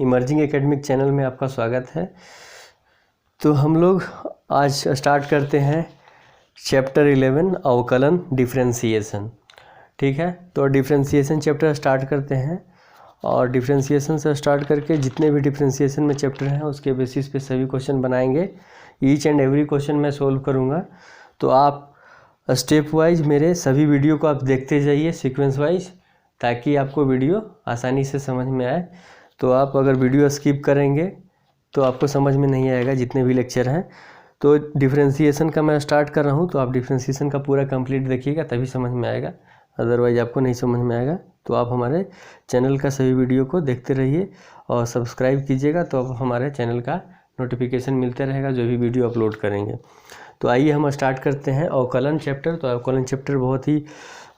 Emerging academic channel में आपका स्वागत है। तो हम लोग आज स्टार्ट करते हैं चैप्टर 11 अवकलन डिफरेंशिएशन। ठीक है, तो डिफरेंशिएशन चैप्टर स्टार्ट करते हैं और डिफरेंशिएशन से स्टार्ट करके जितने भी डिफरेंशिएशन में चैप्टर हैं उसके बेसिस पे सभी क्वेश्चन बनाएंगे। ईच एंड एवरी क्वेश्चन मैं सोल्व करूँगा। तो आप स्टेप वाइज मेरे सभी वीडियो को आप देखते जाइए सीक्वेंस वाइज, ताकि आपको वीडियो आसानी से समझ में आए। तो आप अगर वीडियो स्किप करेंगे तो आपको समझ में नहीं आएगा जितने भी लेक्चर हैं। तो डिफरेंशिएशन का मैं स्टार्ट कर रहा हूं, तो आप डिफरेंशिएशन का पूरा कंप्लीट देखिएगा तभी समझ में आएगा, अदरवाइज आपको नहीं समझ में आएगा। तो आप हमारे चैनल का सभी वीडियो को देखते रहिए और सब्सक्राइब कीजिएगा, तो आप हमारे चैनल का नोटिफिकेशन मिलते रहेगा जो भी वीडियो अपलोड करेंगे। तो आइए हम स्टार्ट करते हैं अवकलन चैप्टर। तो अवकलन चैप्टर बहुत ही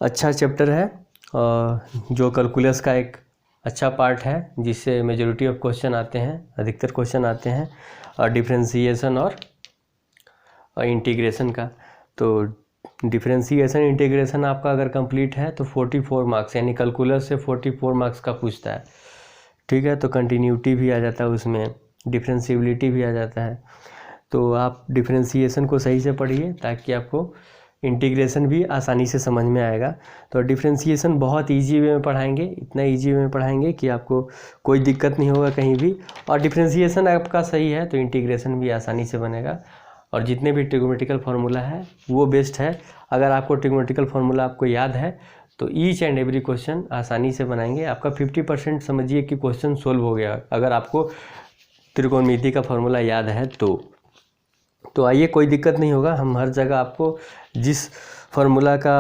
अच्छा चैप्टर है जो कैलकुलस का एक अच्छा पार्ट है, जिससे मेजॉरिटी ऑफ क्वेश्चन आते हैं, अधिकतर क्वेश्चन आते हैं और डिफरेंशिएशन और इंटीग्रेशन का। तो डिफरेंशिएशन इंटीग्रेशन आपका अगर कंप्लीट है तो 44 मार्क्स, यानी कैलकुलस से 44 मार्क्स का पूछता है। ठीक है, तो कंटिन्यूटी भी आ जाता है उसमें, डिफरेंशिएबिलिटी भी आ जाता है। तो आप डिफरेंशिएशन को सही से पढ़िए ताकि आपको इंटीग्रेशन भी आसानी से समझ में आएगा। तो डिफरेंशिएशन बहुत इजी वे में पढ़ाएंगे, इतना इजी वे में पढ़ाएंगे कि आपको कोई दिक्कत नहीं होगा कहीं भी। और डिफरेंशिएशन आपका सही है तो इंटीग्रेशन भी आसानी से बनेगा। और जितने भी ट्रिग्नोमेट्रिकल फार्मूला है वो बेस्ट है। अगर आपको ट्रिग्नोमेट्रिकल फार्मूला आपको याद है तो ईच एंड एवरी क्वेश्चन आसानी से बनाएंगे। आपका 50% समझिए कि क्वेश्चन सोल्व हो गया अगर आपको त्रिकोणमिति का फार्मूला याद है तो आइए, कोई दिक्कत नहीं होगा। हम हर जगह आपको जिस फार्मूला का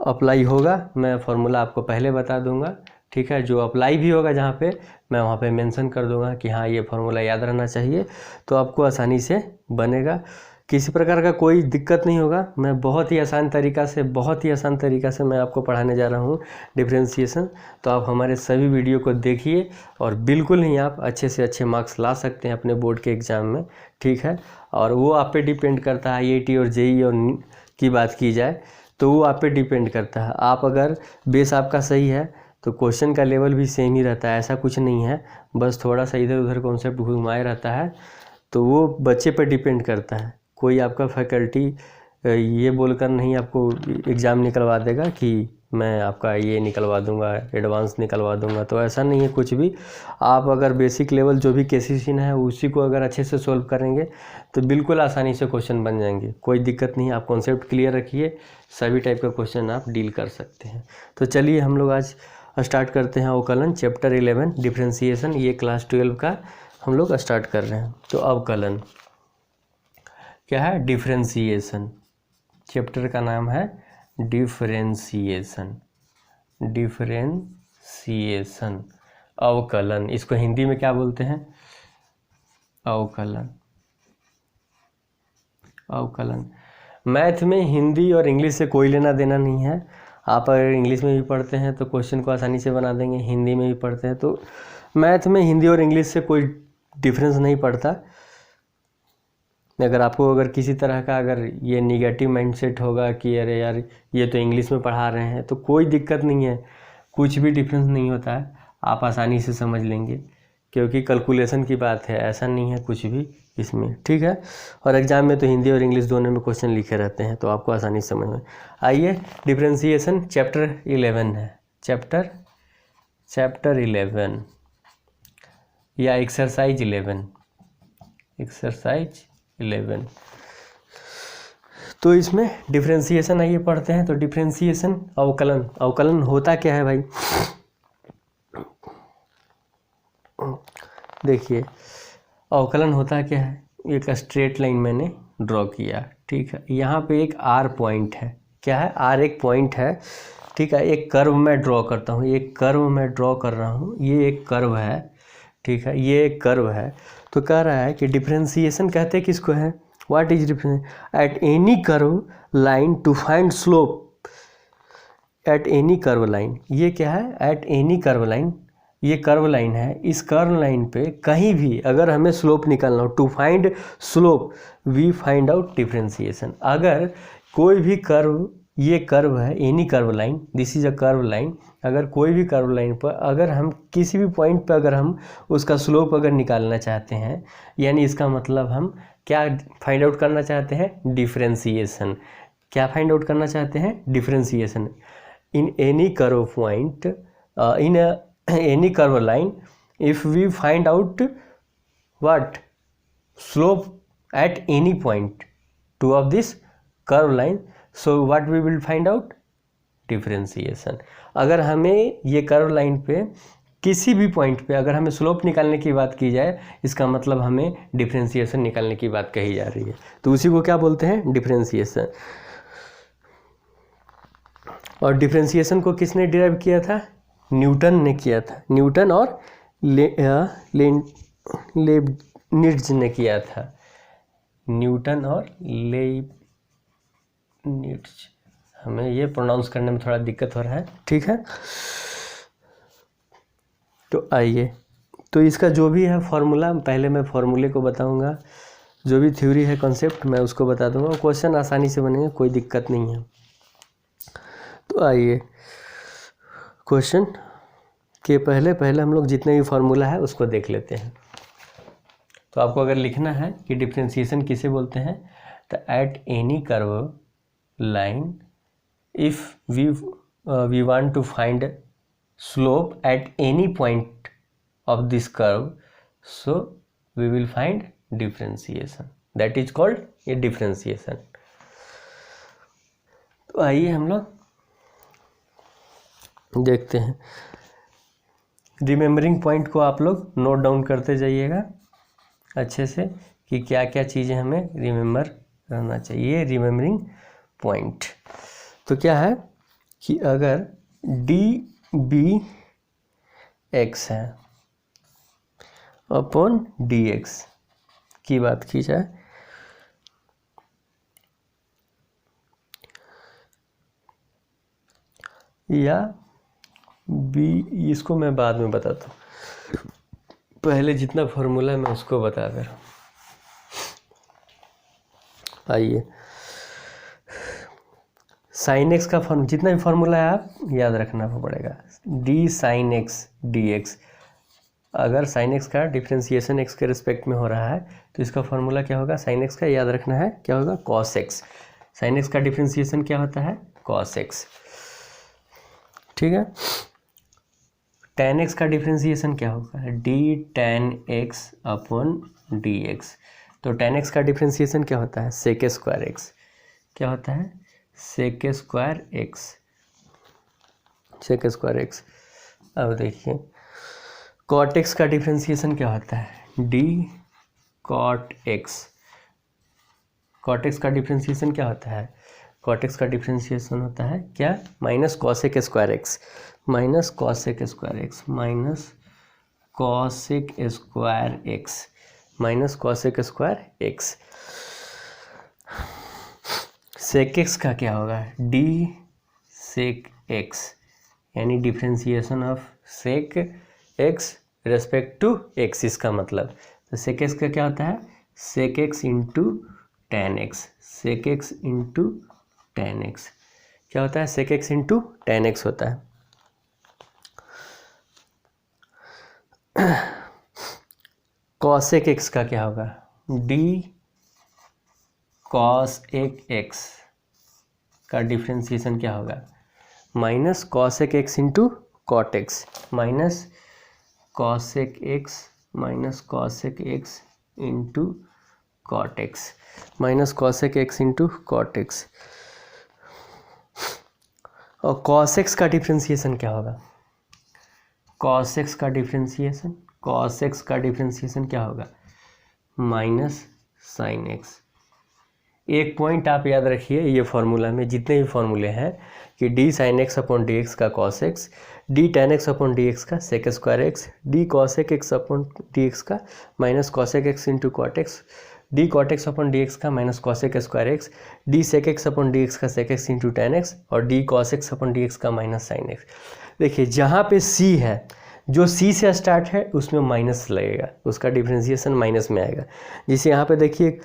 अप्लाई होगा मैं फार्मूला आपको पहले बता दूंगा। ठीक है, जो अप्लाई भी होगा जहाँ पे मैं वहाँ पे मेंशन कर दूंगा कि हाँ ये फार्मूला याद रहना चाहिए, तो आपको आसानी से बनेगा। किसी प्रकार का कोई दिक्कत नहीं होगा। मैं बहुत ही आसान तरीका से मैं आपको पढ़ाने जा रहा हूँ डिफरेंशिएशन। तो आप हमारे सभी वीडियो को देखिए और बिल्कुल ही आप अच्छे से अच्छे मार्क्स ला सकते हैं अपने बोर्ड के एग्ज़ाम में। ठीक है, और वो आप पे डिपेंड करता है। IIT और JEE और की बात की जाए तो वो आप पे डिपेंड करता है। आप अगर बेस आपका सही है तो क्वेश्चन का लेवल भी सेम ही रहता है, ऐसा कुछ नहीं है, बस थोड़ा सा इधर उधर कॉन्सेप्ट घुमाए रहता है। तो वो बच्चे पर डिपेंड करता है। कोई आपका फैकल्टी ये बोलकर नहीं आपको एग्ज़ाम निकलवा देगा कि मैं आपका ये निकलवा दूंगा, एडवांस निकलवा दूंगा, तो ऐसा नहीं है कुछ भी। आप अगर बेसिक लेवल जो भी केसीसीन है उसी को अगर अच्छे से सोल्व करेंगे तो बिल्कुल आसानी से क्वेश्चन बन जाएंगे, कोई दिक्कत नहीं। आप कॉन्सेप्ट क्लियर रखिए, सभी टाइप का क्वेश्चन आप डील कर सकते हैं। तो चलिए हम लोग आज स्टार्ट करते हैं अवकलन चैप्टर 11 डिफरेंशिएशन। ये क्लास 12 का हम लोग स्टार्ट कर रहे हैं। तो अवकलन क्या है? डिफरेंशिएशन। चैप्टर का नाम है डिफरेंशिएशन। डिफरेंशिएशन अवकलन, इसको हिंदी में क्या बोलते हैं? अवकलन। अवकलन मैथ में हिंदी और इंग्लिश से कोई लेना देना नहीं है। आप अगर इंग्लिश में भी पढ़ते हैं तो क्वेश्चन को आसानी से बना देंगे, हिंदी में भी पढ़ते हैं तो मैथ में हिंदी और इंग्लिश से कोई डिफरेंस नहीं पड़ता। अगर किसी तरह का अगर ये निगेटिव माइंडसेट होगा कि अरे यार ये तो इंग्लिश में पढ़ा रहे हैं, तो कोई दिक्कत नहीं है, कुछ भी डिफरेंस नहीं होता है, आप आसानी से समझ लेंगे क्योंकि कैलकुलेशन की बात है, ऐसा नहीं है कुछ भी इसमें। ठीक है, और एग्जाम में तो हिंदी और इंग्लिश दोनों में क्वेश्चन लिखे रहते हैं तो आपको आसानी से समझ में। आइए, डिफरेंशिएशन चैप्टर 11 है, चैप्टर 11 या एक्सरसाइज 11। तो इसमें डिफरेंशिएशन आइए पढ़ते हैं। तो डिफरेंशिएशन अवकलन होता क्या है भाई? देखिए, अवकलन होता क्या है, एक स्ट्रेट लाइन मैंने ड्रॉ किया। ठीक है, यहाँ पे एक R पॉइंट है। क्या है? R एक पॉइंट है। ठीक है, एक कर्व मैं ड्रॉ करता हूँ, एक कर्व मैं ड्रॉ कर रहा हूँ, ये एक कर्व है। ठीक है, ये एक कर्व है। तो कह रहा है कि डिफरेंशिएशन कहते हैं किसको है? What is difference? At any curve line to find slope at any curve line. ये क्या है? एट एनी कर्व लाइन, ये कर्व लाइन है। इस कर्व लाइन पे कहीं भी अगर हमें स्लोप निकालना हो, to find slope we find out differentiation. अगर कोई भी कर्व ये कर्व है, any curve line, this is a curve line. अगर कोई भी कर्व लाइन पर अगर हम किसी भी पॉइंट पर अगर हम उसका स्लोप अगर निकालना चाहते हैं, यानी इसका मतलब हम क्या फाइंड आउट करना चाहते हैं, डिफरेंशिएशन। क्या फाइंड आउट करना चाहते हैं, differentiation. In any curve point, in any curve line, if we find out what slope at any point to of this curve line, so what we will find out, differentiation। अगर हमें ये curve line पे किसी भी point पे अगर हमें slope निकालने की बात की जाए, इसका मतलब हमें डिफरेंशिएशन निकालने की बात कही जा रही है, तो उसी को क्या बोलते हैं, डिफरेंशिएशन। और डिफरेंशिएशन को किसने डिराइव किया था, न्यूटन ने किया था। न्यूटन और लेibniz ने किया था। न्यूटन और लेibniz, हमें ये प्रोनाउंस करने में थोड़ा दिक्कत हो रहा है, ठीक है। तो आइए, तो इसका जो भी है फॉर्मूला, पहले मैं फॉर्मूले को बताऊंगा, जो भी थ्योरी है, कॉन्सेप्ट, मैं उसको बता दूंगा। क्वेश्चन आसानी से बनेंगे, कोई दिक्कत नहीं है। तो आइए, क्वेश्चन के पहले हम लोग जितने भी फार्मूला है उसको देख लेते हैं। तो आपको अगर लिखना है कि डिफरेंशिएशन किसे बोलते हैं, तो at any curve line if we want to find slope at any point of this curve, so we will find differentiation, that is called a differentiation. तो आइए हम लोग देखते हैं। रिमेम्बरिंग पॉइंट को आप लोग नोट डाउन करते जाइएगा अच्छे से कि क्या क्या चीज़ें हमें रिमेम्बर करना चाहिए। रिमेम्बरिंग पॉइंट तो क्या है कि अगर डी बी एक्स है अपॉन डी एक्स की बात की जाए, या बी, इसको मैं बाद में बताता हूँ, पहले जितना फॉर्मूला है मैं उसको बता दे रहा हूँ। आइए, साइन एक्स का फॉर्म, जितना भी फॉर्मूला है आप याद रखना पड़ेगा। D sine x d x, अगर साइन एक्स का डिफरेंशिएशन एक्स के रिस्पेक्ट में हो रहा है तो इसका फॉर्मूला क्या होगा, साइन एक्स का याद रखना है, क्या होगा, कॉस एक्स। साइन एक्स का डिफरेंशिएशन क्या होता है, कॉस एक्स, ठीक है। tan x का डिफरेंशिएशन क्या होगा, d tan x upon d x. तो tan x का डिफरेंशिएशन क्या होता है, सेक स्क्वायर एक्स। क्या होता है, sec square x, sec square x. अब देखिए cot x का डिफरेंशिएशन क्या होता है, d cot x। cot x का डिफरेंशिएशन क्या होता है, cot x का डिफरेंशिएशन होता है क्या, minus cosec square x, minus cosec square x, minus cosec square x, minus cosec square x. Sec x का क्या होगा, डी सेक एक्स, यानी differentiation of sec x respect to x, इसका मतलब। तो सेक एक्स का क्या होता है, sec x into tan x, sec x into tan x. क्या होता है, sec x into tan x होता है। कॉसेक एक्स का क्या होगा, डी कॉस एक एक्स का डिफरेंशिएशन क्या होगा, minus cosec x into cot x, minus cosec x minus cosec x into cot x, minus cosec x into cot x. और कॉस एक्स का डिफरेंशिएशन क्या होगा, कॉस एक्स का डिफरेंशिएशन, कॉस एक्स का differentiation क्या होगा, माइनस साइन एक्स। एक point आप याद रखिए, ये फार्मूला में जितने भी फार्मूले हैं कि d sine x upon d x का cos x, d tan x upon d x का sec square x, d cosec x upon d x का minus cosec x into cot x, d cot x upon d x का minus cosec square x, d sec x upon d x का sec x into tan x, और d cos x upon d x का minus sine x. देखिए जहाँ पे सी है, जो सी से स्टार्ट है उसमें माइनस लगेगा, उसका डिफरेंशिएशन माइनस में आएगा। जैसे यहाँ पे देखिए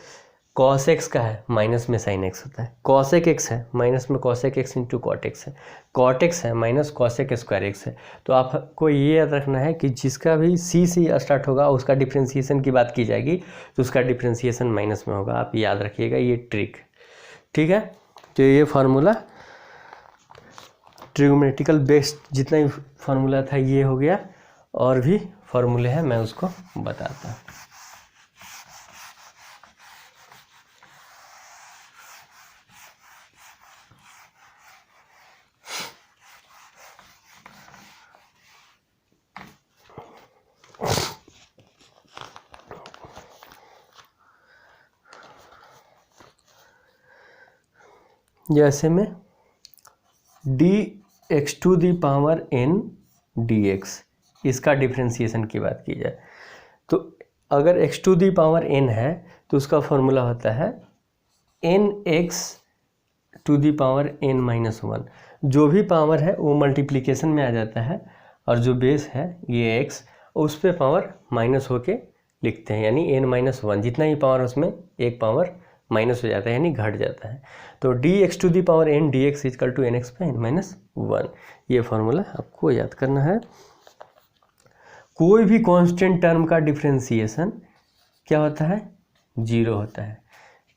कॉस एक्स का है माइनस में साइन एक्स होता है, कॉसेक एक्स है माइनस में cosec x into cot x है, कॉट एक्स है माइनस कॉसेक स्क्वायर एक्स है। तो आपको ये याद रखना है कि जिसका भी सी से स्टार्ट होगा उसका डिफ्रेंशिएशन की बात की जाएगी तो उसका डिफ्रेंशिएशन माइनस में होगा। आप याद रखिएगा ये ट्रिक, ठीक है। तो ये फार्मूला ट्रिग्नोमेट्रिकल बेस्ड जितना ही फार्मूला था ये हो गया, और भी फार्मूले हैं मैं उसको बताता हूँ। जैसे में dx⁴n dx इसका डिफ्रेंशिएशन की बात की जाए तो अगर x⁴n है तो उसका फॉर्मूला होता है nx⁴n-1। जो भी पावर है वो मल्टीप्लिकेशन में आ जाता है और जो बेस है ये x उस पर पावर माइनस होके लिखते हैं, यानी n-1 जितना ही पावर उसमें एक पावर माइनस हो जाता है यानी घट जाता है। तो dx⁴n dx equal to n(x/n-1) ये फार्मूला आपको याद करना है। कोई भी कांस्टेंट टर्म का डिफरेंशिएशन क्या होता है, 0 होता है,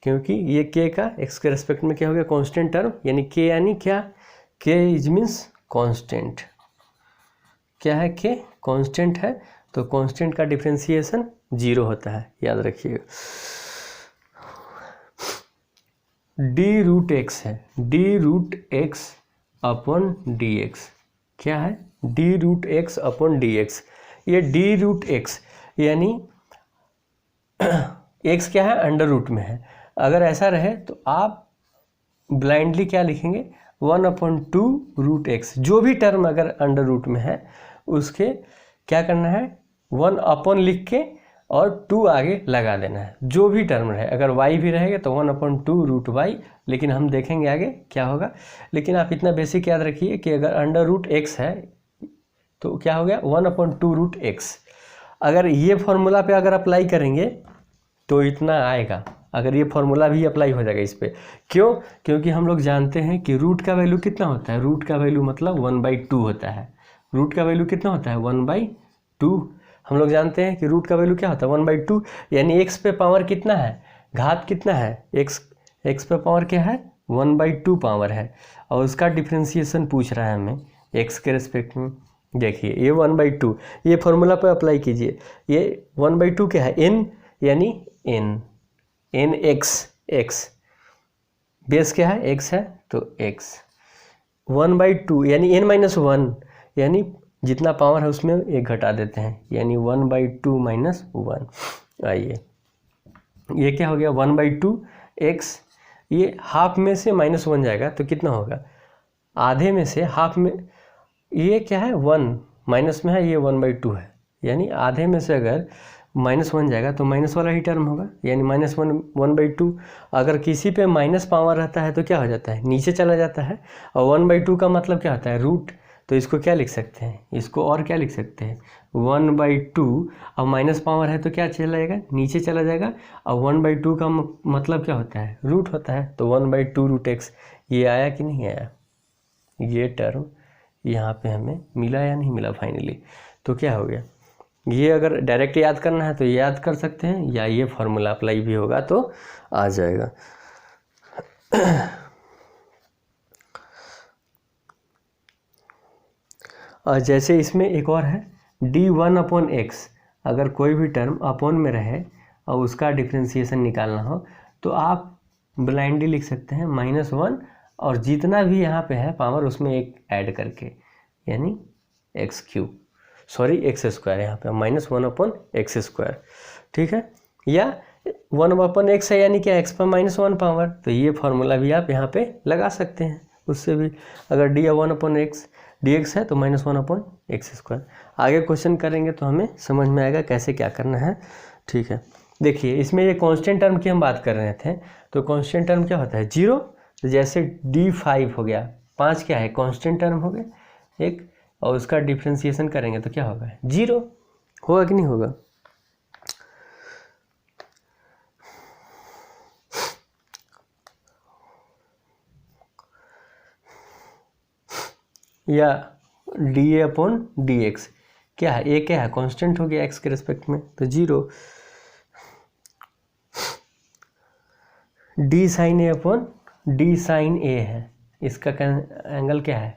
क्योंकि ये k का x के रेस्पेक्ट में क्या हो गया कांस्टेंट टर्म, यानी k यानी क्या, k इज मीन्स कांस्टेंट। क्या है, k कांस्टेंट है तो कांस्टेंट का डिफरेंशिएशन 0 होता है, याद रखिएगा। d√x है, d√x/dx क्या है, d√x/dx। ये d√x यानी x क्या है, अंडर रूट में है। अगर ऐसा रहे तो आप ब्लाइंडली क्या लिखेंगे, 1/2√x। जो भी टर्म अगर अंडर रूट में है उसके क्या करना है, 1 लिख के और 2 आगे लगा देना है। जो भी टर्म रहे, अगर y भी रहेगा तो 1/2√y, लेकिन हम देखेंगे आगे क्या होगा। लेकिन आप इतना बेसिक याद रखिए कि अगर अंडर रूट x है तो क्या हो गया 1/2√x। अगर ये फॉर्मूला पे अगर अप्लाई करेंगे तो इतना आएगा, अगर ये फॉर्मूला भी अप्लाई हो जाएगा इस पे। क्यों, क्योंकि हम लोग जानते हैं कि रूट का वैल्यू कितना होता है, रूट का वैल्यू मतलब 1/2 होता है। रूट का वैल्यू कितना होता है, 1/2। हम लोग जानते हैं कि रूट का वैल्यू क्या होता है, 1/2, यानी x पे पावर कितना है, घात कितना है, x पे पावर क्या है, 1/2 पावर है, और उसका डिफ्रेंशिएशन पूछ रहा है हमें x के रेस्पेक्ट में। देखिए ये 1/2, ये फॉर्मूला पे अप्लाई कीजिए। ये 1/2 क्या है, n यानी n x बेस क्या है, x है तो x 1/2 यानी n-1 यानी जितना पावर है उसमें एक घटा देते हैं, यानी 1/2 - 1। आइए ये क्या हो गया 1/2 x, ये हाफ में से -1 जाएगा तो कितना होगा, आधे में से हाफ में, ये क्या है 1 माइनस में है, ये 1/2 है, यानी आधे में से अगर -1 जाएगा तो माइनस वाला ही टर्म होगा, यानी -1/2। अगर किसी पे माइनस पावर रहता है तो क्या हो जाता है, नीचे चला जाता है, और 1/2 का मतलब क्या होता है, रूट। तो इसको क्या लिख सकते हैं, इसको और क्या लिख सकते हैं, 1/2, अब माइनस पावर है तो क्या चला जाएगा, नीचे चला जाएगा, और 1/2 का मतलब क्या होता है, रूट होता है। तो 1/2√x ये आया कि नहीं आया, ये टर्म यहाँ पे हमें मिला या नहीं मिला फाइनली। तो क्या हो गया, ये अगर डायरेक्ट याद करना है तो याद कर सकते हैं, या ये फार्मूला अप्लाई भी होगा तो आ जाएगा। और जैसे इसमें एक और है d1/x, अगर कोई भी टर्म अपॉन में रहे और उसका डिफ्रेंशिएशन निकालना हो तो आप ब्लाइंडली लिख सकते हैं -1, और जितना भी यहाँ पे है पावर उसमें एक ऐड करके, यानी x², यहाँ पे -1/x², ठीक है। या 1/x है यानी क्या, x पर -1 पावर, तो ये फार्मूला भी आप यहाँ पे लगा सकते हैं। उससे भी अगर d1/x dx है तो -1/x²। आगे क्वेश्चन करेंगे तो हमें समझ में आएगा कैसे क्या करना है, ठीक है। देखिए इसमें ये कांस्टेंट टर्म की हम बात कर रहे थे, तो कांस्टेंट टर्म क्या होता है, 0। तो जैसे d5 हो गया, 5 क्या है, कांस्टेंट टर्म हो गया एक, और उसका डिफ्रेंशिएशन करेंगे तो क्या होगा, 0 होगा कि नहीं होगा। या D A upon d x क्या है, ए क्या है, कांस्टेंट हो गया एक्स के रिस्पेक्ट में, तो 0। डी साइन ए अपॉन डी साइन ए है, इसका एंगल क्या है,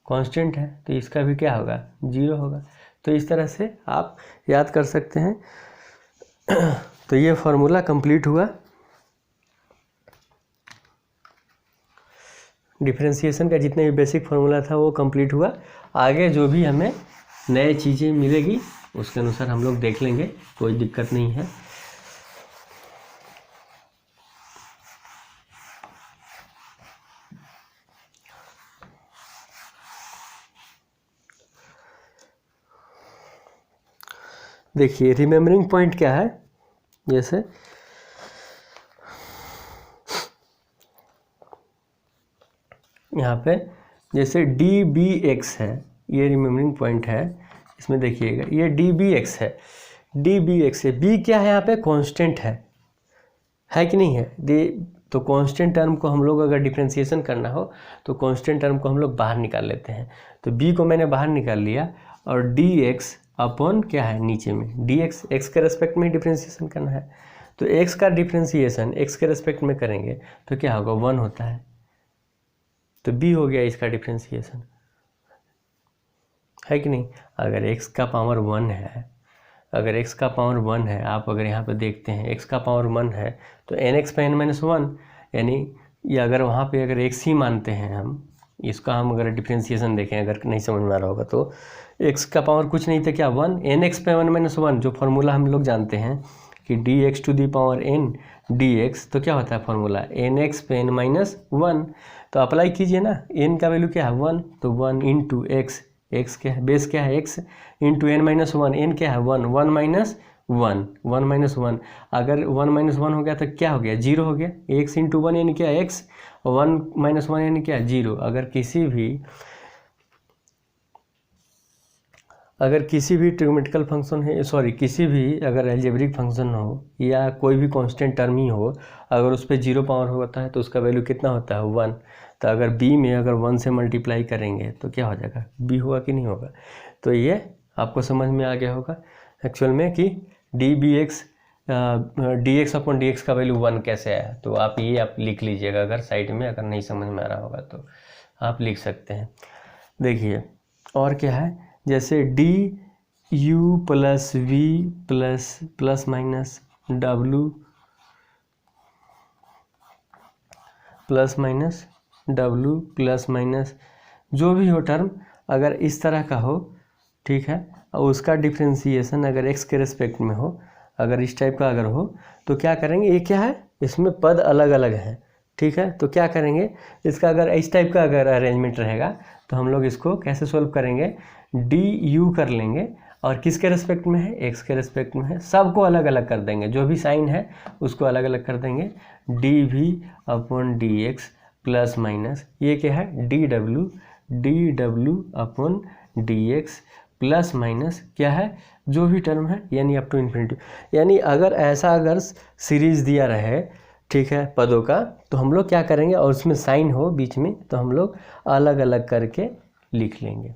कांस्टेंट है, तो इसका भी क्या होगा, 0 होगा। तो इस तरह से आप याद कर सकते हैं। तो ये फॉर्मूला कंप्लीट हुआ, डिफरेंशिएशन का जितने भी बेसिक फार्मूला था वो कंप्लीट हुआ। आगे जो भी हमें नए चीज़ें मिलेगी उसके अनुसार हम लोग देख लेंगे, कोई दिक्कत नहीं है। देखिए रिमेम्बरिंग पॉइंट क्या है, जैसे यहाँ पे जैसे डी बी एक्स है, ये रिमेम्बरिंग पॉइंट है। इसमें देखिएगा ये डी बी एक्स है, डी बी एक्स है, बी क्या है यहाँ पे, कांस्टेंट है कि नहीं है। तो कांस्टेंट टर्म को हम लोग अगर डिफरेंशिएशन करना हो तो कांस्टेंट टर्म को हम लोग बाहर निकाल लेते हैं। तो बी को मैंने बाहर निकाल लिया और डी एक्स अपॉन क्या है नीचे में, डी एक्स, एक्स के रेस्पेक्ट में डिफरेंशिएशन करना है। तो एक्स का डिफरेंशिएशन एक्स के रेस्पेक्ट में करेंगे तो क्या होगा, 1 होता है। तो बी हो गया इसका डिफरेंशिएशन, है कि नहीं। अगर x का पावर 1 है, अगर x का पावर 1 है, आप अगर यहाँ पे देखते हैं x का पावर 1 है तो nx पे n-1, यानी ये अगर वहाँ पे अगर x ही मानते हैं हम, इसका हम अगर डिफरेंशिएशन देखें, अगर नहीं समझ में आ रहा होगा तो x का पावर कुछ नहीं था क्या, 1, nx पे n-1, जो फार्मूला हम लोग जानते हैं कि dx to the power n dx, तो क्या होता है फार्मूला, nx पे n-1। तो अप्लाई कीजिए ना, n का वैल्यू क्या है 1, तो 1 इंटू एक्स, एक्स क्या है, बेस क्या है x, इंटू n-1, n क्या है 1, 1 माइनस 1, 1 माइनस 1, अगर 1 माइनस 1 हो गया तो क्या हो गया, 0 हो गया। x इंटू 1 यानी क्या है x, 1 माइनस 1 यानी क्या है 0। अगर किसी भी ट्रिग्नोमेट्रिकल फंक्शन है, सॉरी किसी भी अगर अलजेब्रिक फंक्शन हो या कोई भी कांस्टेंट टर्म ही हो, अगर उस पर 0 पावर होता है तो उसका वैल्यू कितना होता है, 1। तो अगर b में अगर 1 से मल्टीप्लाई करेंगे तो क्या हो जाएगा, b होगा कि नहीं होगा। तो ये आपको समझ में आ गया होगा एक्चुअल में कि d b x d x upon d x का वैल्यू 1 कैसे आया। तो आप लिख लीजिएगा, अगर साइड में अगर नहीं समझ में आ रहा होगा तो आप लिख सकते हैं। देखिए और क्या है, जैसे D you plus we plus minus W plus minus W plus minus जो भी हो टर्म, अगर इस तरह का हो, ठीक है, और उसका डिफरेंशिएशन अगर एक्स के रिस्पेक्ट में हो, अगर इस टाइप का अगर हो तो क्या करेंगे, ये क्या है, इसमें पद अलग अलग हैं, ठीक है। तो क्या करेंगे, इसका अगर इस टाइप का अगर अरेंजमेंट रहेगा तो हम लोग इसको कैसे सोल्व करेंगे, डी यू कर लेंगे और किसके रिस्पेक्ट में है, एक्स के रिस्पेक्ट में है, सबको अलग अलग कर देंगे, जो भी साइन है उसको अलग अलग कर देंगे। D v upon d x plus minus ये क्या है, डी डब्ल्यू upon d x plus minus क्या है, जो भी टर्म है यानी अप टू इन्फिनिटी। यानी अगर सीरीज दिया रहे, ठीक है, पदों का, तो हम लोग क्या करेंगे, और उसमें साइन हो बीच में तो हम लोग अलग अलग करके लिख लेंगे,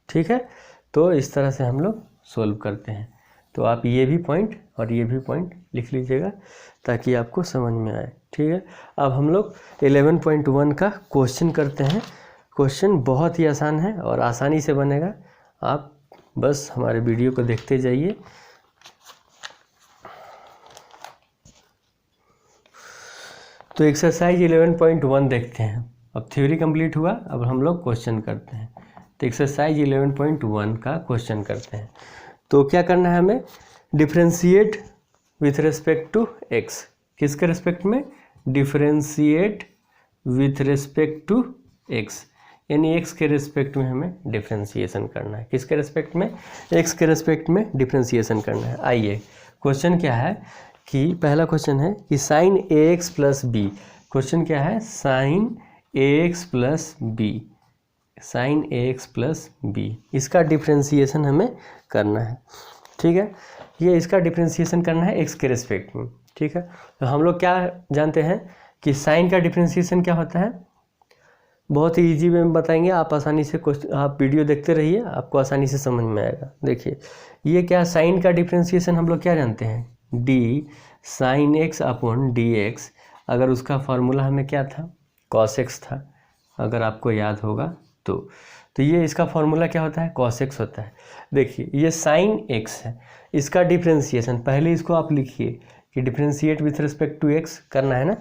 ठीक है। तो इस तरह से हम लोग सोल्व करते हैं। तो आप ये भी पॉइंट और ये भी पॉइंट लिख लीजिएगा ताकि आपको समझ में आए, ठीक है। अब हम लोग 11.1 का क्वेश्चन करते हैं। क्वेश्चन बहुत ही आसान है और आसानी से बनेगा, आप बस हमारे वीडियो को देखते जाइए। तो एक्सरसाइज 11.1 देखते हैं। अब थ्योरी कंप्लीट हुआ, अब हम लोग क्वेश्चन करते हैं। तो एक्सरसाइज 11.1 का क्वेश्चन करते हैं। तो क्या करना है हमें, differentiate with respect to x, किसके रिस्पेक्ट में, differentiate with respect to x, यानी एक्स के रिस्पेक्ट में हमें डिफरेंशिएशन करना है। किसके रिस्पेक्ट में, एक्स के रिस्पेक्ट में डिफरेंशिएशन करना है। आइए क्वेश्चन क्या है कि पहला क्वेश्चन है कि साइन ए एक्स प्लस बी, क्वेश्चन क्या है, साइन ए एक्स प्लस बी, साइन ए एक्स प्लस बी, इसका डिफरेंशिएशन हमें करना है, ठीक है। ये इसका डिफरेंशिएशन करना है एक्स के रिस्पेक्ट में, ठीक है। तो हम लोग क्या जानते हैं कि साइन का डिफरेंशिएशन क्या होता है, बहुत ही ईजी वे में बताएंगे, आप आसानी से क्वेश्चन, आप वीडियो देखते रहिए, आपको आसानी से समझ में आएगा। देखिए ये क्या, साइन का डिफ्रेंशिएशन हम लोग क्या जानते हैं, D sine x upon d x. अगर उसका फॉर्मूला हमें क्या था, कॉस एक्स था, अगर आपको याद होगा तो ये इसका फॉर्मूला क्या होता है, कॉस एक्स होता है। देखिए ये साइन एक्स है, इसका डिफ्रेंशिएशन पहले इसको आप लिखिए कि differentiate with respect to x करना है ना,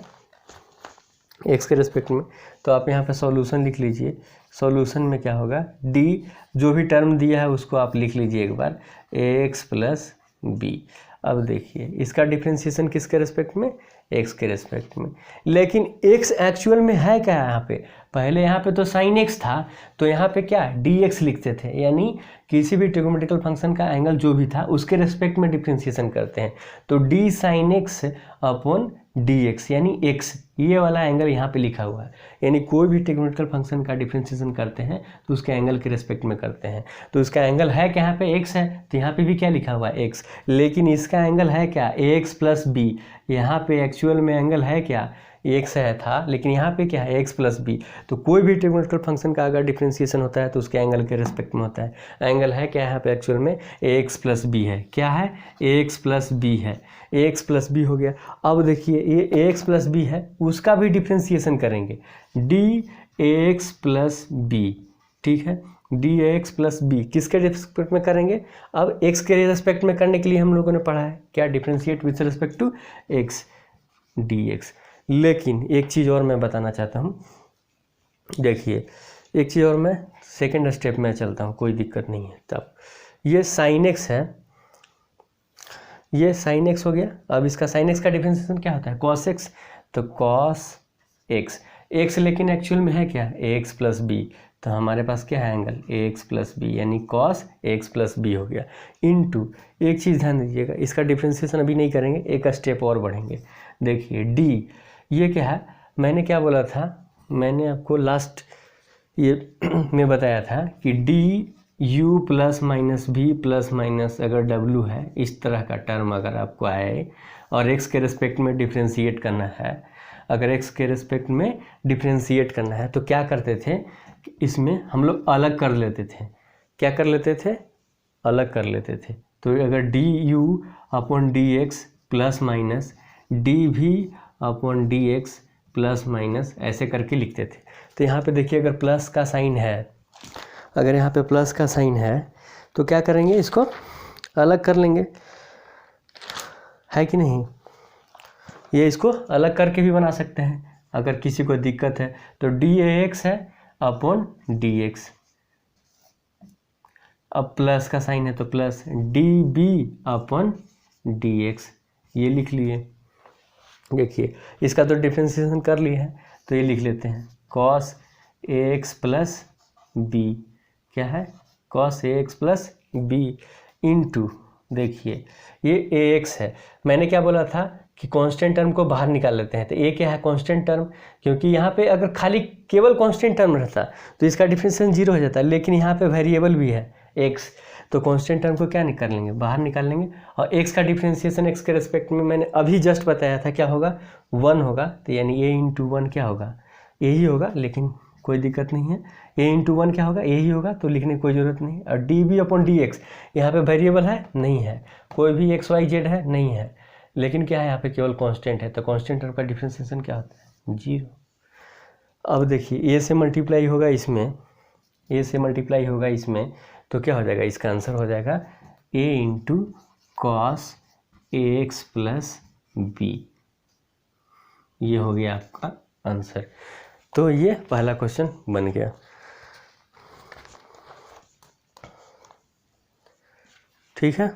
एक्स के रिस्पेक्ट में। तो आप यहाँ पे सॉल्यूशन लिख लीजिए। सॉल्यूशन में क्या होगा, डी जो भी टर्म दिया है उसको आप लिख लीजिए एक बार, एक्स प्लस बी। अब देखिए इसका डिफ्रेंशिएशन किसके रिस्पेक्ट में, एक्स के रिस्पेक्ट में। लेकिन एक्स एक्चुअल में है क्या यहाँ पे, पहले यहाँ पे तो साइन एक्स था, तो यहाँ पे क्या डी एक्स लिखते थे, यानी किसी भी ट्रिग्नोमेट्रिकल फंक्शन का एंगल जो भी था उसके रिस्पेक्ट में डिफ्रेंशिएशन करते हैं। तो D sine x upon d x, यानी एक्स ये वाला एंगल यहाँ पे लिखा हुआ है। यानी कोई भी ट्रिग्नोमेट्रिकल फंक्शन का डिफ्रेंशिएशन करते हैं तो उसके एंगल के रिस्पेक्ट में करते हैं। तो इसका एंगल है क्या, यहाँ पे एक्स है, तो यहाँ पे भी क्या लिखा हुआ है, एक्स। लेकिन इसका एंगल है क्या, एक्स प्लस बी। यहाँ पे एक्चुअल में एंगल है क्या, एक्स है था, लेकिन यहाँ पे क्या है, एक्स प्लस बी। तो कोई भी ट्रिग्नोमेट्रिकल फंक्शन का अगर डिफ्रेंशिएशन होता है तो उसके एंगल के रिस्पेक्ट में होता है। एंगल है क्या यहाँ पे एक्चुअल में, एक्स प्लस बी है। क्या है, एक्स प्लस बी है, एक्स प्लस बी हो गया। अब देखिए ये एक्स प्लस बी है, उसका भी डिफ्रेंशिएशन करेंगे, डी एक्स प्लस बी, ठीक है, डी एक्स प्लस बी किसके रिस्पेक्ट में करेंगे। अब एक्स के रिस्पेक्ट में करने के लिए हम लोगों ने पढ़ा है क्या, differentiate with respect to x, d x. लेकिन एक चीज़ और मैं बताना चाहता हूँ, देखिए एक चीज़ और, मैं सेकेंड स्टेप में चलता हूँ, कोई दिक्कत नहीं है। तब ये साइन एक्स है, ये साइन एक्स हो गया। अब इसका साइन एक्स का डिफरेंशिएशन क्या होता है, कॉस एक्स। तो कॉस एक्स, एक्स लेकिन एक्चुअल में है क्या, एक्स प्लस बी। तो हमारे पास क्या है एंगल, एक्स प्लस बी, यानी कॉस एक्स प्लस बी हो गया। इनटू एक चीज़ ध्यान दीजिएगा, इसका डिफरेंशिएशन अभी नहीं करेंगे, एक स्टेप और बढ़ेंगे। देखिए डी ये क्या है, मैंने क्या बोला था, मैंने आपको लास्ट ये में बताया था कि डी u प्लस माइनस भी प्लस माइनस अगर w है, इस तरह का टर्म अगर आपको आए और x के रिस्पेक्ट में डिफ्रेंशिएट करना है, अगर x के रिस्पेक्ट में डिफ्रेंशिएट करना है तो क्या करते थे, इसमें हम लोग अलग कर लेते थे। क्या कर लेते थे, अलग कर लेते थे। तो अगर d u upon d x plus minus d v upon d x plus minus ऐसे करके लिखते थे। तो यहाँ पे देखिए अगर प्लस का साइन है, अगर यहाँ पे प्लस का साइन है तो क्या करेंगे, इसको अलग कर लेंगे, है कि नहीं। ये इसको अलग करके भी बना सकते हैं अगर किसी को दिक्कत है। तो डी एक्स है अपॉन डी एक्स, अब प्लस का साइन है तो plus d b upon d x, ये लिख लिए। देखिए इसका तो डिफ्रेंशिएशन कर लिए हैं, तो ये लिख लेते हैं कॉस एक्स प्लस बी, क्या है, cos x plus b into, देखिए ये ए एक्स है। मैंने क्या बोला था कि कांस्टेंट टर्म को बाहर निकाल लेते हैं, तो ए क्या है, कांस्टेंट टर्म। क्योंकि यहाँ पे अगर खाली केवल कांस्टेंट टर्म रहता तो इसका डिफरेंशिएशन जीरो हो जाता, लेकिन यहाँ पे वेरिएबल भी है एक्स, तो कांस्टेंट टर्म को क्या निकाल लेंगे, बाहर निकाल लेंगे। और एक्स का डिफरेंशिएशन एक्स के रिस्पेक्ट में मैंने अभी जस्ट बताया था, क्या होगा, 1 होगा। तो यानी ए इंटू 1 क्या होगा, यही होगा, लेकिन कोई दिक्कत नहीं है। ए इंटू 1 क्या होगा, यही होगा, तो लिखने की कोई ज़रूरत नहीं। और d b upon d x, यहाँ पर वेरिएबल है नहीं है, कोई भी एक्स वाई जेड है नहीं है, लेकिन क्या है यहाँ पे केवल कांस्टेंट है। तो कांस्टेंट टर्म का डिफरेंशिएशन क्या होता है, जीरो। अब देखिए ए से मल्टीप्लाई होगा इसमें, ए से मल्टीप्लाई होगा इसमें, तो क्या हो जाएगा, इसका आंसर हो जाएगा a into cos x plus b, ये हो गया आपका आंसर। तो ये पहला क्वेश्चन बन गया। ठीक है,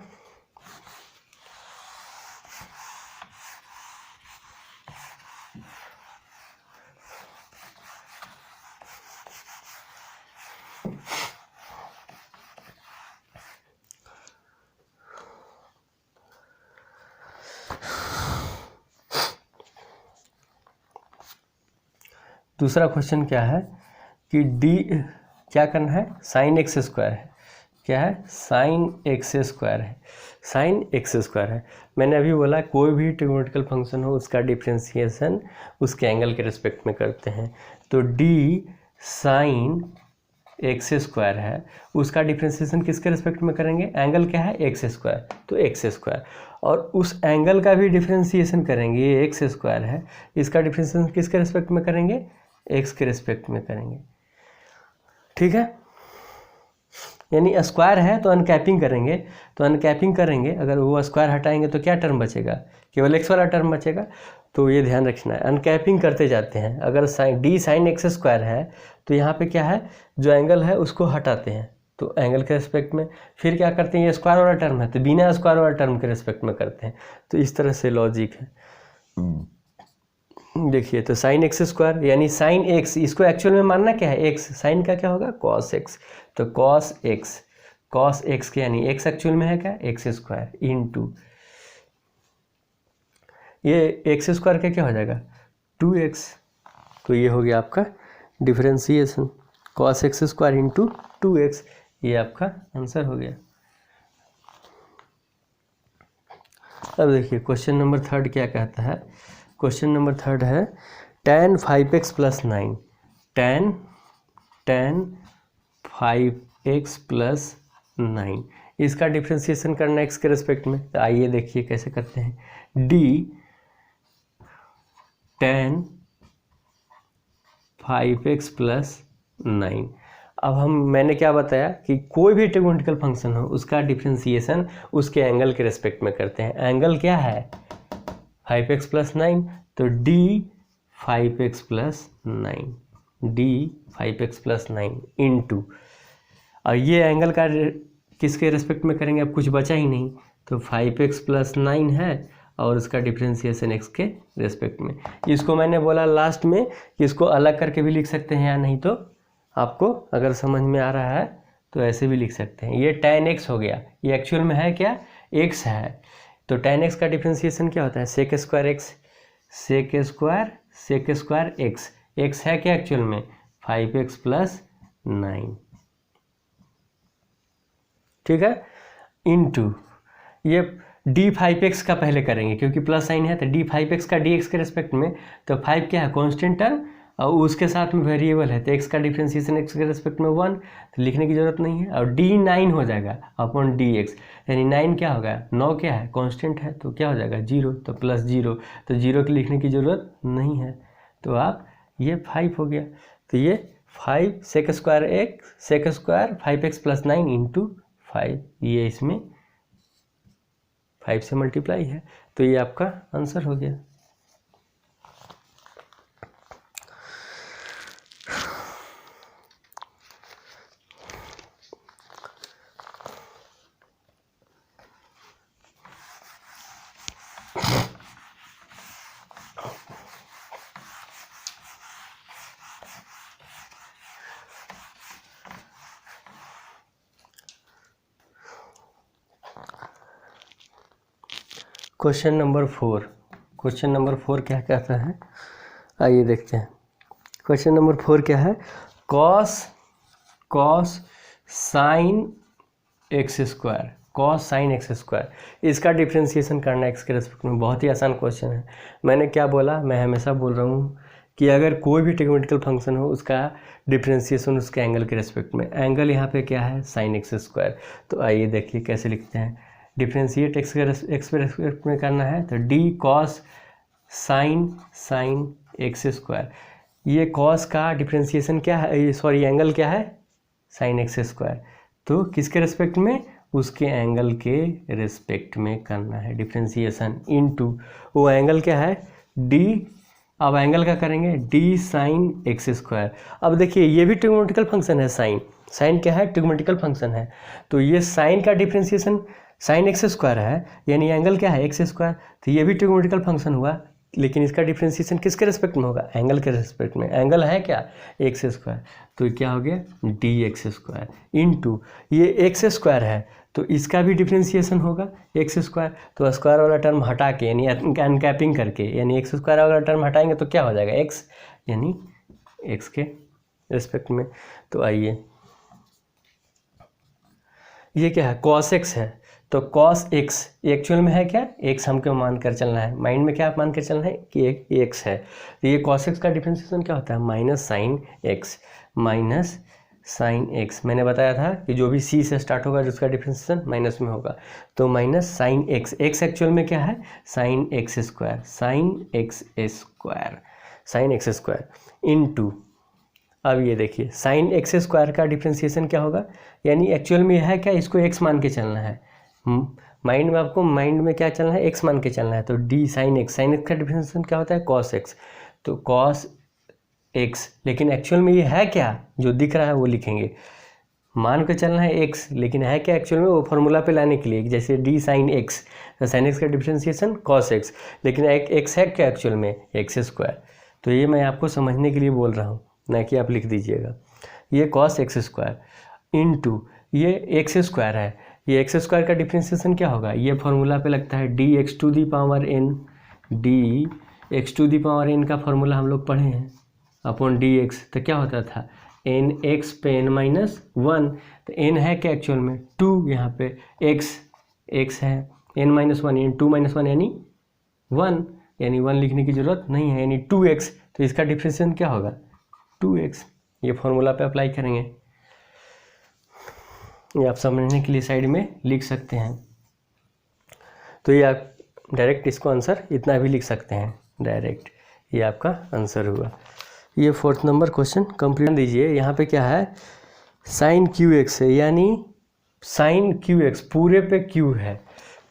दूसरा क्वेश्चन क्या है कि डी क्या करना है, साइन एक्स स्क्वायर है, क्या है, साइन एक्स स्क्वायर है, साइन एक्स स्क्वायर है। मैंने अभी बोला कोई भी ट्रिग्नोमेट्रिकल फंक्शन हो उसका डिफरेंशिएशन उसके एंगल के रिस्पेक्ट में करते हैं। तो डी साइन एक्स स्क्वायर है, उसका डिफ्रेंसिएशन किसके रेस्पेक्ट में करेंगे, एंगल क्या है एक्स स्क्वायर, तो एक्स स्क्वायर, और उस एंगल का भी डिफ्रेंसिएशन करेंगे, ये एक्स स्क्वायर है, इसका डिफ्रेंसिएशन किसके रेस्पेक्ट में करेंगे, एक्स के रेस्पेक्ट में करेंगे। ठीक है, यानी स्क्वायर है तो अनकैपिंग करेंगे, तो अनकैपिंग करेंगे, अगर वो स्क्वायर हटाएंगे तो क्या टर्म बचेगा, केवल एक्स वाला टर्म बचेगा। तो ये ध्यान रखना है, अनकैपिंग करते जाते हैं। अगर डी साइन एक्स स्क्वायर है तो यहाँ पे क्या है, जो एंगल है उसको हटाते हैं, तो एंगल के रेस्पेक्ट में, फिर क्या करते हैं, ये स्क्वायर वाला टर्म है तो बिना स्क्वायर वाला टर्म के रेस्पेक्ट में करते हैं। तो इस तरह से लॉजिक है। देखिए, तो साइन एक्स स्क्वायर यानी साइन एक्स, इसको एक्चुअल में मानना क्या है, एक्स, साइन का क्या होगा, कॉस एक्स, तो कॉस एक्स के यानी एक्स एक्चुअल में है क्या, एक्स स्क्वायर इंटू ये एक्स स्क्वायर का क्या हो जाएगा, 2x, तो ये हो गया आपका differentiation, cos x square into 2x, ये आपका आंसर हो गया। अब देखिए क्वेश्चन नंबर 3 क्या कहता है, क्वेश्चन नंबर 3 है tan 5x plus 9, tan 5x plus 9, इसका डिफ्रेंसिएशन करना है एक्स के रेस्पेक्ट में। तो आइए देखिए कैसे करते हैं, d tan 5x प्लस 9। अब मैंने क्या बताया कि कोई भी ट्रिग्नोमेट्रिकल फंक्शन हो उसका डिफ्रेंसिएशन उसके एंगल के रेस्पेक्ट में करते हैं। एंगल क्या है 5x प्लस 9, तो d 5x प्लस 9 इंटू, और ये एंगल का किसके रेस्पेक्ट में करेंगे, अब कुछ बचा ही नहीं, तो 5x प्लस 9 है और उसका डिफ्रेंसिएशन x के रेस्पेक्ट में। इसको मैंने बोला लास्ट में कि इसको अलग करके भी लिख सकते हैं, या नहीं तो आपको अगर समझ में आ रहा है तो ऐसे भी लिख सकते हैं। ये tan x हो गया, ये एक्चुअल में है क्या, x है, तो tan x का डिफ्रेंसिएशन क्या होता है, सेक स्क्वायर x, x है क्या एक्चुअल में 5x प्लस 9, ठीक है, इंटू ये d5x का पहले करेंगे क्योंकि प्लस साइन है, तो d5x का dx के रेस्पेक्ट में, तो 5 क्या है कांस्टेंट टर्म और उसके साथ में वेरिएबल है, तो x का डिफ्रेंसिएशन x के रेस्पेक्ट में 1, तो लिखने की ज़रूरत नहीं है, और d9 हो जाएगा अपॉन dx, यानी 9 क्या होगा, 9 क्या है कांस्टेंट है, तो क्या हो जाएगा 0, तो प्लस 0, तो 0 की लिखने की ज़रूरत नहीं है, तो आप ये 5 हो गया, तो ये 5 sec square 5x plus 9 into 5, ये इसमें 5 से मल्टीप्लाई है, तो ये आपका आंसर हो गया। क्वेश्चन नंबर 4 क्या कहता है, आइए देखते हैं। क्वेश्चन नंबर 4 क्या है, कॉस साइन एक्स स्क्वायर, इसका डिफ्रेंसिएशन करना एक्स के रेस्पेक्ट में। बहुत ही आसान क्वेश्चन है। मैंने क्या बोला, मैं हमेशा बोल रहा हूँ कि अगर कोई भी ट्रिग्नोमेट्रिकल फंक्शन हो उसका डिफ्रेंसिएशन उसके एंगल के रेस्पेक्ट में। एंगल यहाँ पे क्या है साइन एक्स स्क्वायर, तो आइए देखिए कैसे लिखते हैं, डिफ्रेंशिएट एक्स के रेस्पेक्ट में करना है, तो D cos sine x square, ये कॉस का डिफ्रेंसिएशन क्या है, सॉरी एंगल क्या है साइन एक्स स्क्वायर, तो किसके रेस्पेक्ट में, उसके एंगल के रेस्पेक्ट में करना है डिफ्रेंसिएशन, इनटू वो एंगल क्या है डी, अब एंगल का करेंगे डी साइन एक्स स्क्वायर। अब देखिए ये भी ट्रिग्नोमेट्रिकल फंक्शन है, साइन क्या है ट्रिग्नोमेट्रिकल फंक्शन है, तो ये साइन का डिफ्रेंसिएशन साइन एक्स स्क्वायर है, यानी एंगल क्या है एक्स स्क्वायर, तो ये भी ट्रिग्नोमेट्रिकल फंक्शन हुआ, लेकिन इसका डिफ्रेंसिएशन किसके रेस्पेक्ट में होगा, एंगल के रेस्पेक्ट में। एंगल है क्या एक्स स्क्वायर, तो क्या हो गया डी एक्स स्क्वायर, इनटू ये एक्स स्क्वायर है तो इसका भी डिफ्रेंसिएशन होगा एक्स स्क्वायर, तो स्क्वायर वाला टर्म हटा के यानी अनकैपिंग करके, यानी एक्स स्क्वायर वाला टर्म हटाएंगे तो क्या हो जाएगा एक्स, यानी एक्स के रेस्पेक्ट में। तो आइए ये क्या है कॉस एक्स है, तो कॉस एक्स एक्चुअल में है क्या एक्स, हमको मान कर चलना है, माइंड में क्या मान कर चलना है कि एक एक्स है, तो ये कॉस एक्स का डिफ्रेंसिएशन क्या होता है minus sine x, minus sine x. मैंने बताया था कि जो भी सी से स्टार्ट होगा जिसका डिफ्रेंशिएशन माइनस में होगा, तो minus sine x. X actual में क्या है? Sine x square, sine x square, sine x square into, अब ये देखिए साइन एक्स स्क्वायर का डिफ्रेंशिएशन क्या होगा, यानी एक्चुअल में है क्या, इसको एक्स मान के चलना है। माइंड में आपको, माइंड में क्या चलना है, एक्स मान के चलना है। तो D sine x, sine x का डिफ्रेंशिएशन क्या होता है? Cos x. तो कॉस एक्स, लेकिन एक्चुअल में ये है क्या, जो दिख रहा है वो लिखेंगे। मान के चलना है एक्स, लेकिन है क्या एक्चुअल में, वो फॉर्मूला पे लाने के लिए, जैसे डी साइन एक्स, तो साइन एक्स का डिफ्रेंशिएशन कॉस एक्स, लेकिन एक्स है क्या एक्चुअल में? X square. तो ये मैं आपको समझने के लिए बोल रहा हूँ, ना कि आप लिख दीजिएगा। ये कॉस एक्स स्क्वायर इनटू ये एक्स स्क्वायर है, ये एक्स स्क्वायर का डिफ्रेंशिएशन क्या होगा? ये फॉर्मूला पे लगता है d x to the power n, d x to the power n का फॉर्मूला हम लोग पढ़े हैं, अपॉन डी एक्स। तो क्या होता था? एन एक्स पे एन माइनस वन। तो एन है क्या एक्चुअल में? टू, यहाँ पे एक्स है, n minus one, n two minus one यानी वन, यानी वन लिखने की जरूरत नहीं है, यानी 2x। तो इसका डिफ्रेंशिएशन क्या होगा? 2x। ये फॉर्मूला पे अप्लाई करेंगे, ये आप समझने के लिए साइड में लिख सकते हैं। तो ये आप डायरेक्ट इसको आंसर इतना भी लिख सकते हैं डायरेक्ट, ये आपका आंसर हुआ। ये 4th नंबर क्वेश्चन कंप्लीट दीजिए। यहाँ पे क्या है? साइन क्यू एक्स है, यानी साइन क्यू एक्स पूरे पे क्यू है,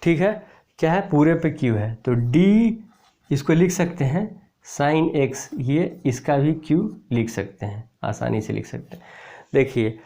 ठीक है, क्या है? पूरे पे क्यू है। तो डी इसको लिख सकते हैं साइन एक्स, ये इसका भी क्यू लिख सकते हैं, आसानी से लिख सकते हैं। देखिए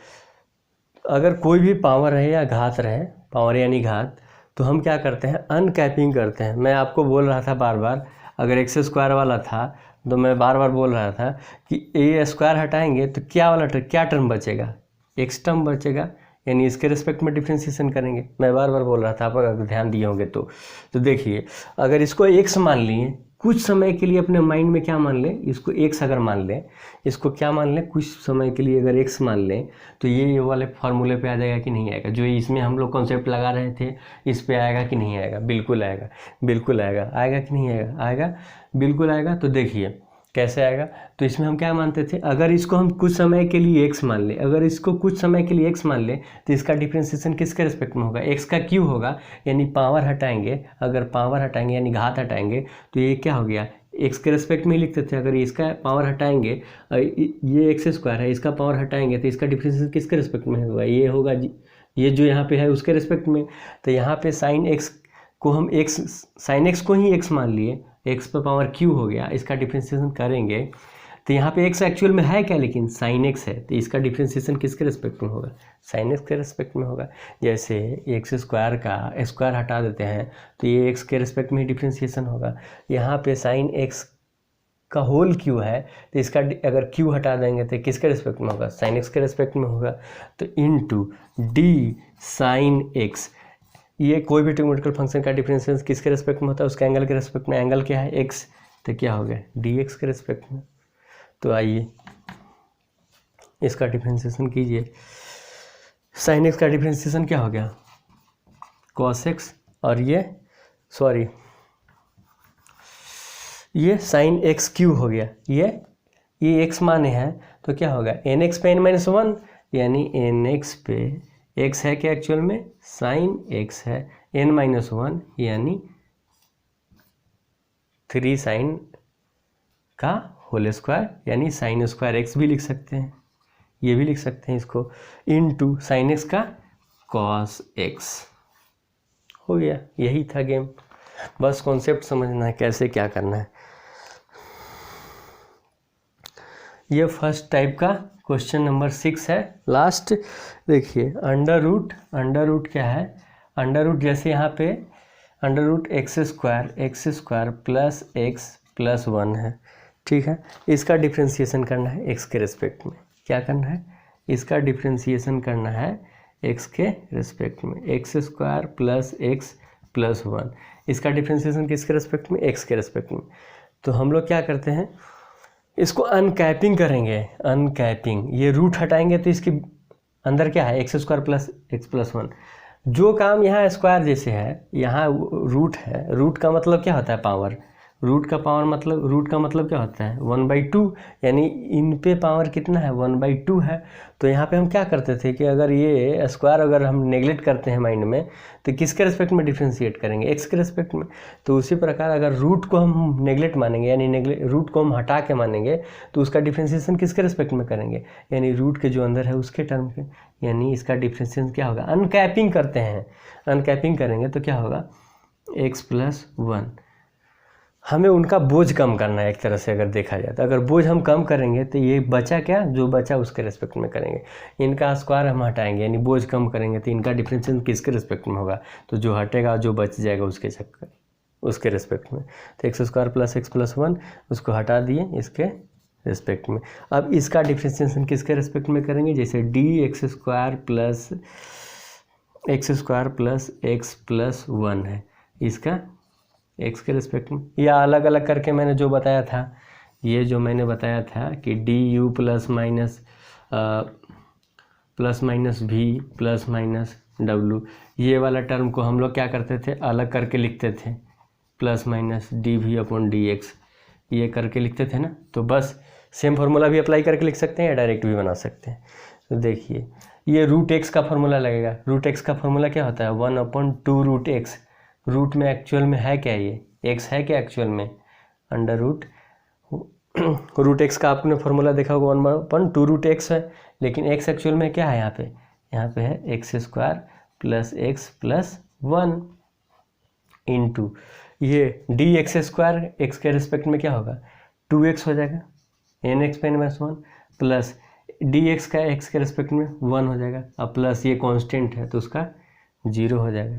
अगर कोई भी पावर रहे या घात रहे, पावर यानी घात, तो हम क्या करते हैं? अनकैपिंग करते हैं। मैं आपको बोल रहा था बार बार, अगर एक्स स्क्वायर वाला था तो मैं बार बार बोल रहा था कि ए स्क्वायर हटाएंगे तो क्या वाला क्या टर्म बचेगा? एक्स टर्म बचेगा, यानी इसके रिस्पेक्ट में डिफ्रेंशिएशन करेंगे। मैं बार बार बोल रहा था, आप अगर ध्यान दिए होंगे तो देखिए अगर इसको एक्स मान लिए कुछ समय के लिए, अपने माइंड में क्या मान लें, इसको एक्स अगर मान लें, इसको क्या मान लें, कुछ समय के लिए अगर एक्स मान लें, तो ये वाले फार्मूले पे आ जाएगा कि नहीं आएगा? जो इसमें हम लोग कॉन्सेप्ट लगा रहे थे, इस पे आएगा कि नहीं आएगा? बिल्कुल आएगा, बिल्कुल आएगा। आएगा कि नहीं आएगा? आएगा, बिल्कुल आएगा। तो देखिए कैसे आएगा, तो इसमें हम क्या मानते थे, अगर इसको हम कुछ समय के लिए एक्स मान लें, अगर इसको कुछ समय के लिए एक्स मान लें, तो इसका डिफ्रेंशिएशन किसके रिस्पेक्ट में होगा? एक्स का क्यू होगा, यानी पावर हटाएंगे, अगर पावर हटाएंगे यानी घात हटाएंगे, तो ये क्या हो गया? एक्स के रिस्पेक्ट में ही लिखते थे। अगर इसका पावर हटाएंगे, ये एक्स स्क्वायर है, इसका पावर हटाएंगे, तो इसका डिफ्रेंशिएशन किसके रिस्पेक्ट में होगा? ये होगा ये जो यहाँ पे है उसके रिस्पेक्ट में। तो यहाँ पे साइन एक्स को हम एक्स, साइन एक्स को ही एक्स मान लिए, एक्स पर पावर क्यू हो गया, इसका डिफ्रेंशिएशन करेंगे तो यहाँ पे एक्स एक्चुअल में है क्या, लेकिन साइन एक्स है, तो इसका डिफ्रेंशिएशन किसके रिस्पेक्ट में होगा? साइन एक्स के रिस्पेक्ट में होगा। जैसे एक्स स्क्वायर का स्क्वायर हटा देते हैं तो ये एक्स के रिस्पेक्ट में ही डिफ्रेंशिएशन होगा। यहाँ पे साइन एक्स का होल क्यू है, तो इसका अगर क्यू हटा देंगे तो किसके रिस्पेक्ट में होगा? साइन एक्स के रिस्पेक्ट में होगा। तो इनटू डी साइन एक्स, ये कोई भी ट्रिग्नोमेट्रिकल फंक्शन का डिफरेंशिएशन किसके रिस्पेक्ट में होता है? उसके एंगल के रिस्पेक्ट में। एंगल क्या है? एक्स, तो क्या हो गया? डी एक्स के रिस्पेक्ट में। तो आइए इसका डिफरेंशिएशन कीजिए। साइन एक्स का डिफरेंशिएशन क्या हो गया? कॉस एक्स, और ये साइन एक्स क्यू हो गया। ये एक्स माने हैं तो क्या होगा? एन एक्स पे एन माइनस वन, यानी एन एक्स पे एक्स है क्या एक्चुअल में? साइन एक्स है, एन माइनस वन यानी 3 साइन का होल स्क्वायर, यानी साइन स्क्वायर एक्स भी लिख सकते हैं, ये भी लिख सकते हैं इसको, इनटू साइन एक्स का कॉस एक्स। हो गया, यही था गेम। बस कॉन्सेप्ट समझना है कैसे क्या करना है। ये फर्स्ट टाइप का क्वेश्चन नंबर 6 है, लास्ट। देखिए अंडर रूट क्या है? अंडर रूट जैसे यहाँ पे under root x square plus x plus 1 है, ठीक है। इसका डिफ्रेंशिएशन करना है एक्स के रिस्पेक्ट में। क्या करना है? इसका डिफ्रेंशिएशन करना है एक्स के रिस्पेक्ट में। X square plus x plus 1, इसका डिफ्रेंशिएशन किसके रिस्पेक्ट में? एक्स के रिस्पेक्ट में। तो हम लोग क्या करते हैं, इसको अनकैपिंग करेंगे। अनकैपिंग, ये रूट हटाएंगे तो इसके अंदर क्या है? X square plus x plus 1। जो काम यहाँ स्क्वायर जैसे है, यहाँ रूट है। रूट का मतलब क्या होता है? पावर। रूट का मतलब क्या होता है 1/2, यानी इन पे पावर कितना है 1/2 है। तो यहाँ पे हम क्या करते थे कि अगर ये स्क्वायर अगर हम नेगलेक्ट करते हैं माइंड में तो किसके रिस्पेक्ट में डिफ्रेंशिएट करेंगे, एक्स के रिस्पेक्ट में। तो उसी प्रकार अगर रूट को हम नेगलेक्ट मानेंगे यानी रूट को हम हटा के मानेंगे तो उसका डिफ्रेंशिएशन किसके रिस्पेक्ट में करेंगे, यानी रूट के जो अंदर है उसके टर्म के, यानी इसका डिफ्रेंशिएशन क्या होगा, अनकैपिंग करते हैं, अनकैपिंग करेंगे तो क्या होगा x+1। हमें उनका बोझ कम करना है एक तरह से अगर देखा जाए तो, अगर बोझ हम कम करेंगे तो ये बचा क्या, जो बचा उसके रिस्पेक्ट में करेंगे, इनका स्क्वायर हम हटाएंगे यानी बोझ कम करेंगे तो इनका डिफरेंशियल किसके रिस्पेक्ट में होगा, तो जो हटेगा जो बच जाएगा उसके रिस्पेक्ट में। तो x² + x+1 उसको हटा दिए इसके रिस्पेक्ट में। अब इसका डिफरेंशिएशन किसके रिस्पेक्ट में करेंगे, जैसे dx² + x+1 है, इसका x के रिस्पेक्ट में, या अलग अलग करके मैंने जो बताया था, ये जो मैंने बताया था कि du +- v +- w, ये वाला टर्म को हम लोग क्या करते थे, अलग करके लिखते थे, +-dv/dx ये करके लिखते थे ना। तो बस सेम फार्मूला भी अप्लाई करके लिख सकते हैं या डायरेक्ट भी बना सकते हैं। तो देखिए ये √x का फार्मूला लगेगा। √x का फार्मूला क्या होता है 1/2√x। रूट में एक्चुअल में है क्या, ये x है क्या एक्चुअल में, √x का आपने फार्मूला देखा होगा 1/2√x है, लेकिन x एक्चुअल में क्या है, यहाँ पे है x² + x+1 इंटू ये dx² x के रिस्पेक्ट में क्या होगा 2x हो जाएगा, nx/-1 प्लस dx का x के रिस्पेक्ट में 1 हो जाएगा, अब प्लस ये कांस्टेंट है तो उसका 0 हो जाएगा।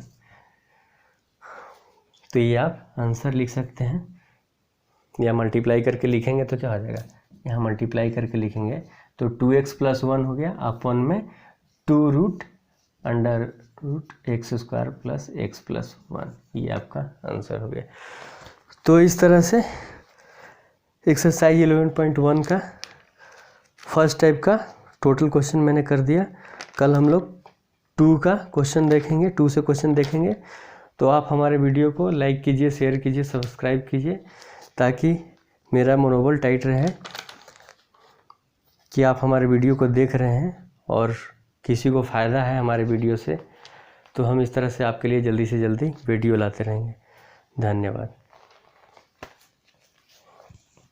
तो ये आप आंसर लिख सकते हैं, या मल्टीप्लाई करके लिखेंगे तो क्या हो जाएगा, यहाँ मल्टीप्लाई करके लिखेंगे तो 2x+1 हो गया अपन में 2√x² + x+1, ये आपका आंसर हो गया। तो इस तरह से एक्सरसाइज 11.1 का फर्स्ट टाइप का टोटल क्वेश्चन मैंने कर दिया। कल हम लोग 2 का क्वेश्चन देखेंगे, 2 से क्वेश्चन देखेंगे। तो आप हमारे वीडियो को लाइक कीजिए, शेयर कीजिए, सब्सक्राइब कीजिए, ताकि मेरा मनोबल टाइट रहे कि आप हमारे वीडियो को देख रहे हैं और किसी को फ़ायदा है हमारे वीडियो से। तो हम इस तरह से आपके लिए जल्दी से जल्दी वीडियो लाते रहेंगे। धन्यवाद।